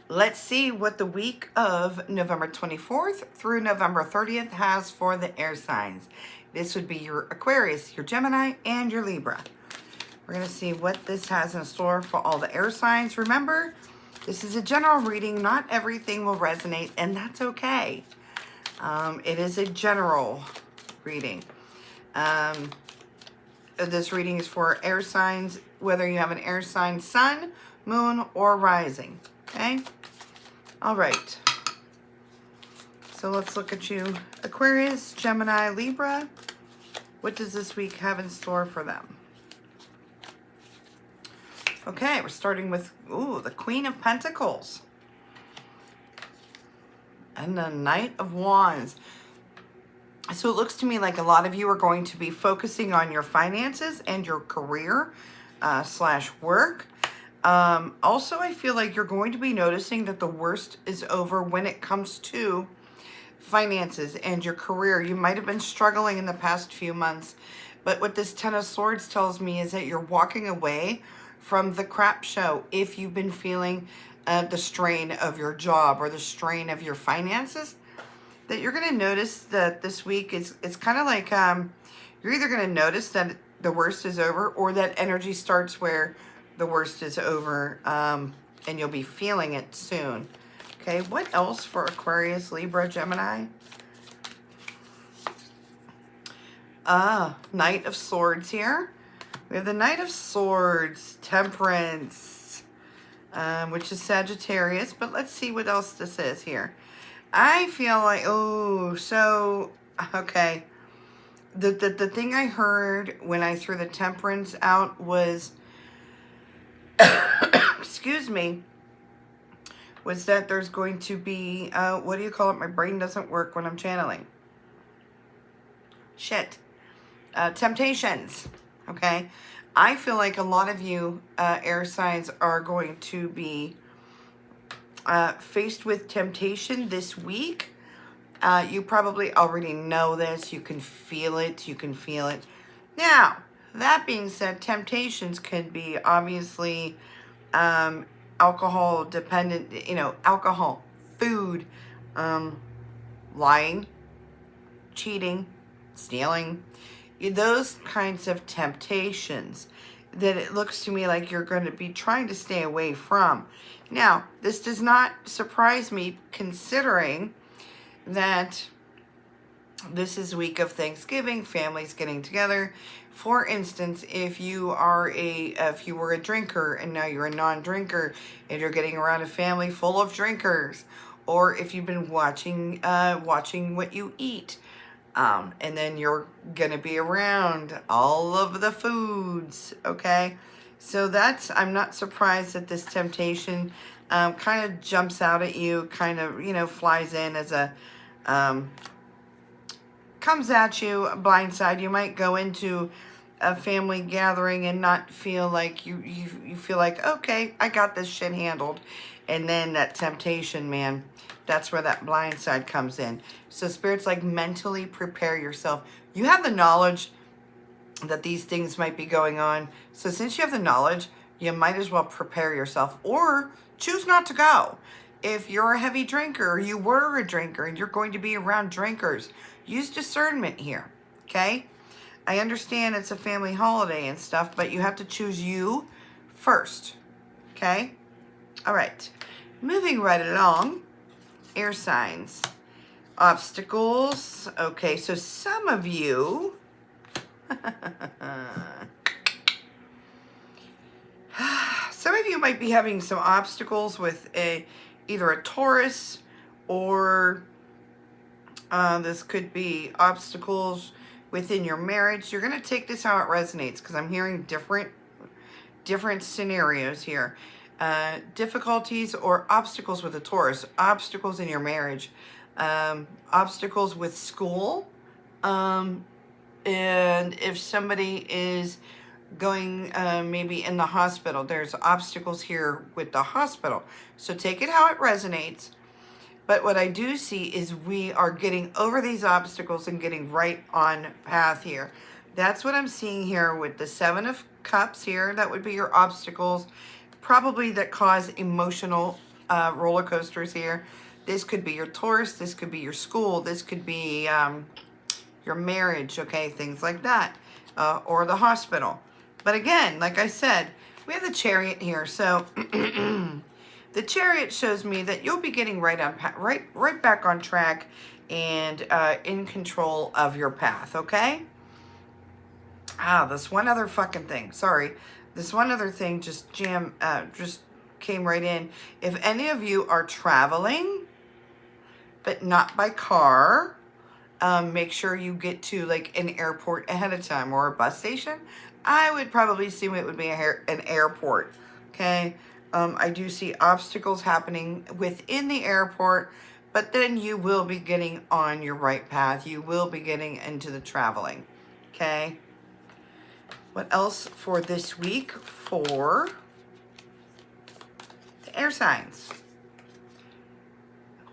Let's see what the week of November 24th through November 30th has for the air signs. This would be your Aquarius, your Gemini, and your Libra. We're going to see what this has in store for all the air signs. Remember, this is a general reading. Not everything will resonate, and that's okay. It is a general reading. This reading is for air signs, whether you have an air sign, sun, moon, or rising. Okay? All right. So let's look at you. Aquarius, Gemini, Libra. What does this week have in store for them? Okay, we're starting with, the Queen of Pentacles. And the Knight of Wands. So it looks to me like a lot of you are going to be focusing on your finances and your career / work. Also, I feel like you're going to be noticing that the worst is over when it comes to finances and your career. You might have been struggling in the past few months, but what this Ten of Swords tells me is that you're walking away from the crap show if you've been feeling the strain of your job or the strain of your finances. That you're going to notice that this week it's kind of like you're either going to notice that the worst is over, or that energy starts where the worst is over, and you'll be feeling it soon. Okay, what else for Aquarius, Libra, Gemini? Knight of Swords here. We have the Knight of Swords, Temperance, which is Sagittarius, but let's see what else this is here. I feel like, okay. The thing I heard when I threw the Temperance out was, excuse me, was that there's going to be, what do you call it? My brain doesn't work when I'm channeling. Temptations, okay? I feel like a lot of you air signs are going to be faced with temptation this week. You probably already know this. You can feel it. Now, that being said, temptations can be obviously alcohol dependent, alcohol, food, lying, cheating, stealing, those kinds of temptations that it looks to me like you're going to be trying to stay away from. Now, this does not surprise me, considering that this is week of Thanksgiving, families getting together. For instance, if you were a drinker and now you're a non-drinker and you're getting around a family full of drinkers, or if you've been watching what you eat, and then you're gonna be around all of the foods, okay? So I'm not surprised that this temptation kind of jumps out at you, kind of, flies in as a, comes at you blindside. You might go into a family gathering and not feel like you feel like, okay, I got this shit handled. And then that temptation, man, that's where that blind side comes in. So Spirit's like, mentally prepare yourself. You have the knowledge that these things might be going on. So since you have the knowledge, you might as well prepare yourself, or choose not to go. If you're a heavy drinker, or you were a drinker and you're going to be around drinkers, use discernment here, okay? I understand it's a family holiday and stuff, but you have to choose you first, okay? All right, moving right along, air signs, obstacles. Okay, so some of you, might be having some obstacles with either a Taurus, or this could be obstacles within your marriage. You're going to take this how it resonates, because I'm hearing different scenarios here. Difficulties or obstacles with a Taurus, obstacles in your marriage, obstacles with school, and if somebody is going maybe in the hospital, there's obstacles here with the hospital. So take it how it resonates. But what I do see is we are getting over these obstacles and getting right on path here. That's what I'm seeing here with the Seven of Cups here. That would be your obstacles, probably that cause emotional roller coasters here. This could be your Taurus. This could be your school. This could be your marriage, okay? Things like that. Or the hospital. But again, like I said, we have the Chariot here. So the Chariot shows me that you'll be getting right back on track and in control of your path, okay? This one other fucking thing. Sorry. This one other thing just came right in. If any of you are traveling, but not by car, make sure you get to like an airport ahead of time or a bus station. I would probably assume it would be an airport. Okay. I do see obstacles happening within the airport, but then you will be getting on your right path. You will be getting into the traveling. Okay. What else for this week for the air signs?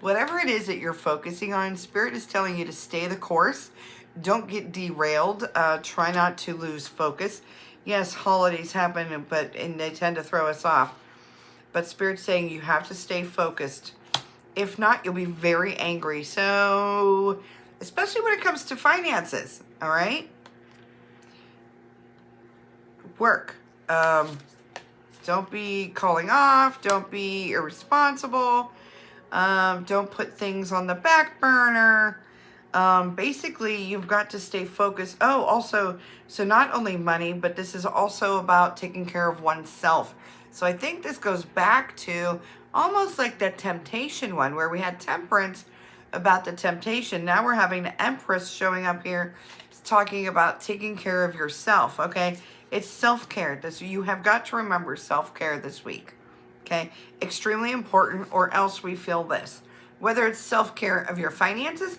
Whatever it is that you're focusing on, Spirit is telling you to stay the course. Don't get derailed. Try not to lose focus. Yes, holidays happen, and they tend to throw us off. But Spirit's saying you have to stay focused. If not, you'll be very angry. So, especially when it comes to finances, all right? Work. Don't be calling off. Don't be irresponsible. Don't put things on the back burner. Basically, you've got to stay focused. Oh, also, so not only money, but this is also about taking care of oneself. So I think this goes back to almost like the temptation one where we had temperance about the temptation. Now we're having the Empress showing up here talking about taking care of yourself, okay? It's self-care. You have got to remember self-care this week, okay? Extremely important, or else we feel this. Whether it's self-care of your finances,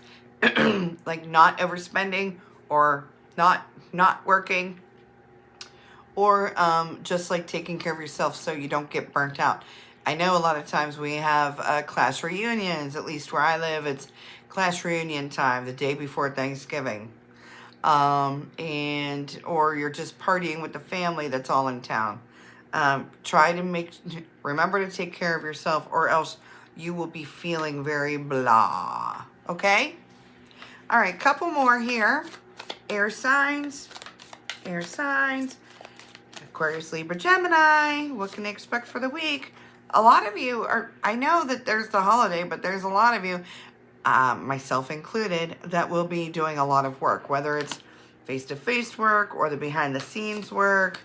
like not overspending or not working, or just like taking care of yourself so you don't get burnt out. I know a lot of times we have class reunions, at least where I live, it's class reunion time the day before Thanksgiving. Or you're just partying with the family that's all in town. Remember to take care of yourself, or else you will be feeling very blah. Okay? All right, couple more here. Air signs. Aquarius, Libra, Gemini. What can they expect for the week? A lot of you I know that there's the holiday, but there's a lot of you, myself included, that will be doing a lot of work, whether it's face-to-face work or the behind-the-scenes work.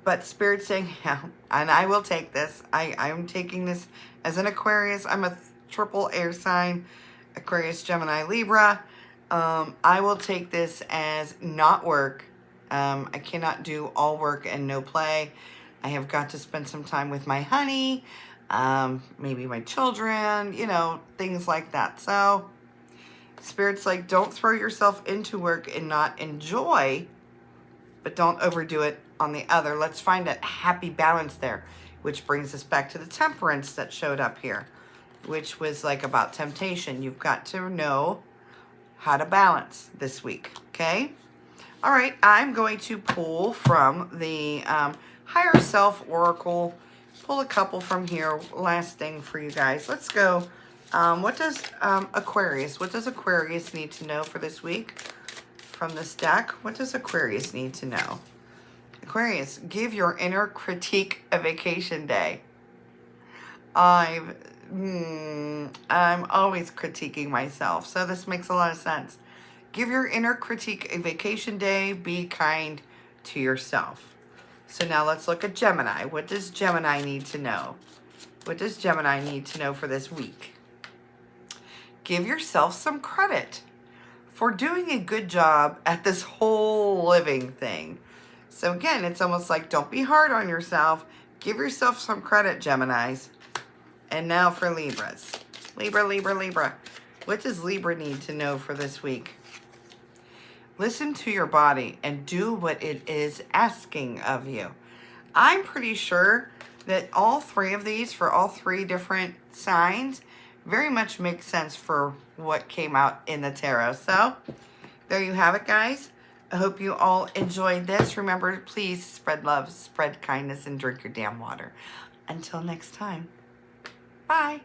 But Spirit's saying, yeah, and I will take this. I'm taking this as an Aquarius. I'm a triple air sign, Aquarius, Gemini, Libra. I will take this as not work. I cannot do all work and no play. I have got to spend some time with my honey, maybe my children, things like that. So Spirit's like, don't throw yourself into work and not enjoy, but don't overdo it on the other. Let's find a happy balance there, which brings us back to the temperance that showed up here, which was like about temptation. You've got to know how to balance this week, okay? All right, I'm going to pull from the Higher Self Oracle, pull a couple from here. Last thing for you guys. Let's go. What does Aquarius need to know for this week from this deck? What does Aquarius need to know? Aquarius, give your inner critique a vacation day. I'm always critiquing myself, so this makes a lot of sense. Give your inner critique a vacation day. Be kind to yourself. So now let's look at Gemini. What does Gemini need to know? What does Gemini need to know for this week? Give yourself some credit for doing a good job at this whole living thing. So again, it's almost like don't be hard on yourself. Give yourself some credit, Geminis. And now for Libras. Libra. What does Libra need to know for this week? Listen to your body and do what it is asking of you. I'm pretty sure that all three of these, for all three different signs, very much make sense for what came out in the tarot. So, there you have it, guys. I hope you all enjoyed this. Remember, please spread love, spread kindness, and drink your damn water. Until next time, bye.